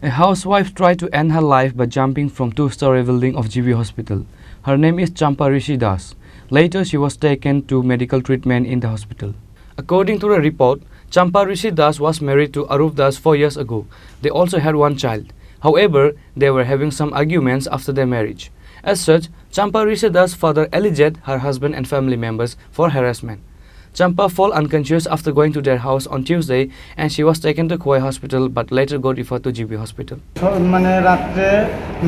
A housewife tried to end her life by jumping from two-story building of GB Hospital. Her name is Champa Rishi Das. Later, she was taken to medical treatment in the hospital. According to the report, Champa Rishi Das was married to Arup Das 4 years ago. They also had one child. However, they were having some arguments after their marriage. As such, Champa Rishi Das further alleged her husband and family members for harassment. Champa fell unconscious after going to their house on Tuesday and she was taken to Khoi Hospital but later got referred to GB Hospital. মানে রাত্রে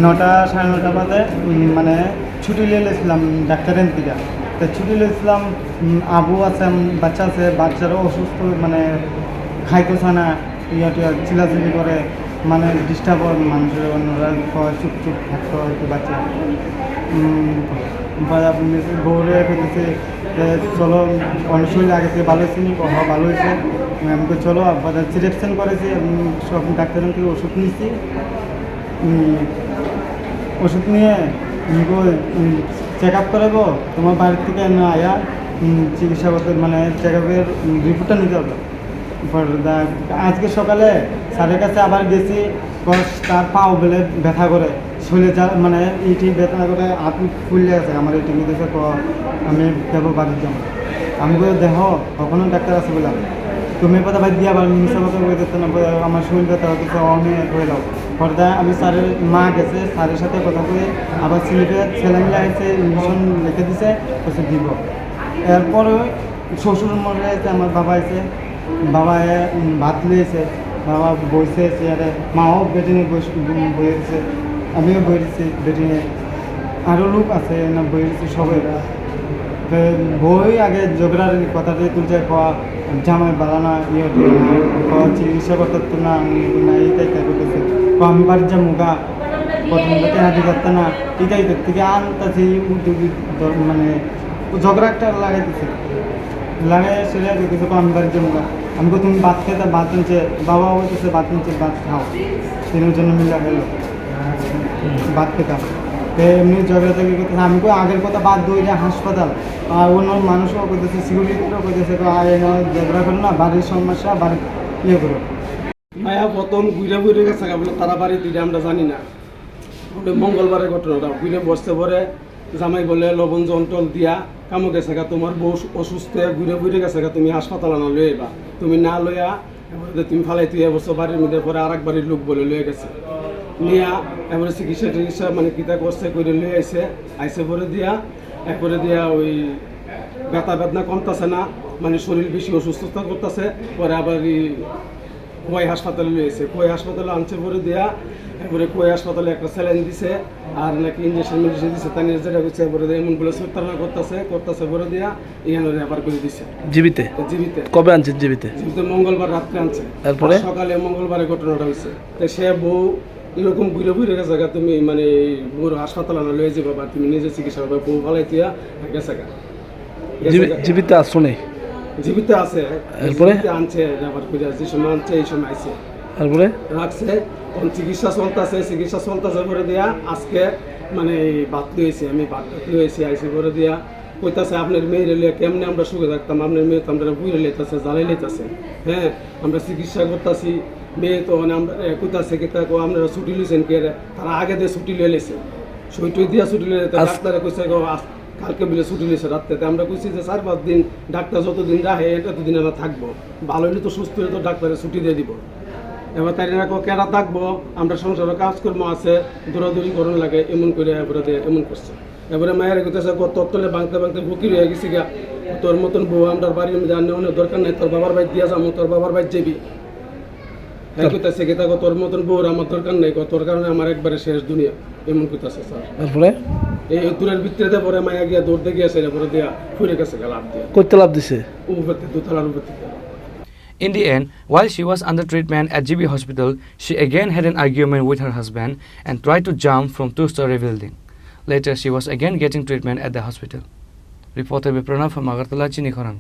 9টা 9:30 বাজে মানে ছুটি নিয়েছিলাম ডাক্তারের থেকে তো ছুটি নিয়েছিলাম আবু আছে বাচ্চা আছে বাচ্চারাও অসুস্থ মানে খাইতেছে না চিলাচিলি করে মানে ডিস্টার্ব হয় মানুষের অন্যরা চুপ চুপ থাকতে হয় বাচ্চা বউরে পেতেছে চলো অনেক শরীর আগে থেকে ভালো হয়েছে ভালো হয়েছে আমাকে চলো সিলেকশন করেছি সব ডাক্তারের থেকে ওষুধ নিয়েছি ওষুধ নিয়ে চেক আপ করাবো তোমার বাড়ির থেকে আয়া চিকিৎসা করতে মানে চেক আপের রিপোর্টটা নিতে হবে আজকে সকালে স্যারের কাছে আবার গেছি তার পাও বেলে ব্যথা করে শরীরে যা মানে এইটি ব্যথা করে হাত ফুলে গেছে আমার এইটি দেখে আমি যাবো বাড়ির জন্য আমি বলে দেখো কখনো ডাক্তার আছে বললাম তুমি কথা ভাই দিয়ে আবার মিশা কথা বলে দিতে না আমার শরীর ব্যথা হতেছে আমি হয়ে যাও পর্দা আমি স্যারের মা গেছে স্যারের সাথে কথা বলে আবার স্লিপে ছেলে মিলে আসছে ইঞ্জেকশন লিখে দিছে ওষুধ দিব এরপরে শ্বশুর মরে আছে আমার বাবা আছে বাবা ভাত লিয়েছে বাবা বইছে চেয়ারে মাও বেটিনে বইয়েছে আমিও বইছি বেটিনে আরও লোক আছে না বইছি সবাই বই আগে ঝগড়ার কথাটা তুলছে খাওয়া জামাই বাড়ানা খাওয়া চিকিৎসা করতে না এইটাই করতেছে আমি বাড়ির যা মুগা প্রথম থেকে হাঁটি করতে না এটাই থেকে আনতেছে মানে ঝগড়া একটা লাগাইতেছে লাগাই সেটা দেখতেছে আমি বাড়ির যা মুগা আমি তুমি ভাত খেতে ভাত নিচ্ছে বাবা বলতেছে ভাত নিচ্ছে ভাত খাও তিনের জন্য মিলা গেল ভাত খেতাম এমনি ঝগড়া থেকে করতেছে আমি আগের কথা বাদ দই যে হাসপাতাল আর অন্য মানুষও করতেছে সিকিউরিটিও করতেছে ঝগড়া করো না বাড়ির সমস্যা বাড়ির ইয়ে করো মায়া প্রথম ঘুরে গেছে বলে তারা বাড়ি দিলে আমরা জানি না মঙ্গলবারের ঘটনাটা ঘুরে বসতে পরে জামাই বলে লবণ জন্টল দিয়া কামো গেছে গা তোমার বউ অসুস্থ ঘুরে গেছে গা তুমি হাসপাতাল না লয়ে এবা তুমি না লইয়া এবারে তুমি ফালাই তুই এবছর বাড়ির মধ্যে পরে আর এক বাড়ির লোক বলে লয়ে গেছে নিয়া এবারে চিকিৎসা মানে কিতা করছে করে লয়ে আইসে পরে দিয়া ওই ব্যথা বেদনা কমতেছে না মানে শরীর বেশি অসুস্থতা করতেছে পরে আবার খোয়াই হাসপাতালে লয়েছে খোয়াই হাসপাতালে আনছে পরে দিয়া এরপরে খোয়াই হাসপাতালে একটা স্যালাইন দিছে আর নাকি ইঞ্জেকশন দিছে তাই যেটা হচ্ছে এবারে এমনগুলো সত্যারণা করতেছে পরে দিয়া এখানে আবার করে দিছে জীবিতে কবে আনছে জীবিতে মঙ্গলবার রাত্রে আনছে তারপরে সকালে মঙ্গলবারের ঘটনাটা হয়েছে তো সে বউ এরকম ঘুরে গেছে গা তুমি মানে বড় হাসপাতালে না লয়ে যাবা তুমি নিজে চিকিৎসা করবা বউ ভালাই দিয়া গেছে গা জীবিতে আসছো নেই জীবিত আছে এরপরে আনছে আবার যে সময় আনছে এই সময় আইছে তারপরে রাখছে চিকিৎসা চলতেছে করে দিয়া আজকে মানে বাদ লইছি আমি বাদ লইছি আইসি করে দিয়া কইতাছে আপনার মেয়ের লিয়ে কেমনে আমরা সুখে থাকতাম আপনার মেয়ে তো আমরা বুঝে লেতেছে জ্বালাই লেতেছে হ্যাঁ আমরা চিকিৎসা করতেছি মেয়ে তো মানে আমরা কইতাছে কি আপনারা ছুটি লইছেন কে তারা আগে দিয়ে ছুটি লয়ে লেছে সইটই দিয়া ছুটি লয়ে ডাক্তারে কইছে কালকে বলে ছুটি নিয়েছে রাত্রেতে আমরা কইছি যে 4-5 দিন ডাক্তার যতদিন রাখে ততদিন আমরা থাকবো ভালো হলে তো সুস্থ হলে তো ডাক্তারে ছুটি দিয়ে দিব এবার তাই কেনা থাকবো আমরা সংসারে কাজকর্ম আছে দৌড়াদৌড়ি করুন লাগে এমন করে এবারে এমন করছে এবারে মায়ের কইতেছে তোর তলে ভাঙতে ফকির হয়ে গেছি গা তোর মতন বউ আমরা বাড়ির মধ্যে আনে অনেক দরকার নেই তোর বাবার বাড়ি দিয়া যাবো তোর বাবার বাড়ি যাবি হ্যাঁ কইতেছে কি তোর মতন বউর আমার দরকার নেই তোর কারণে আমার একবারে শেষ দুনিয়া এমন কইতেছে স্যার তারপরে এই দূরের ভিতরে পরে মায়া গিয়া দৌড়তে গিয়েছে পরে দিয়া ঘুরে গেছে লাভ দিয়ে কইতে লাভ দিছে উপরতে দোতলার উপরতে In the end, while she was under treatment at GB Hospital, she again had an argument with her husband and tried to jump from two-story building. Later, she was again getting treatment at the hospital. Reporter by Pranav from Agartala, Chini Khorang.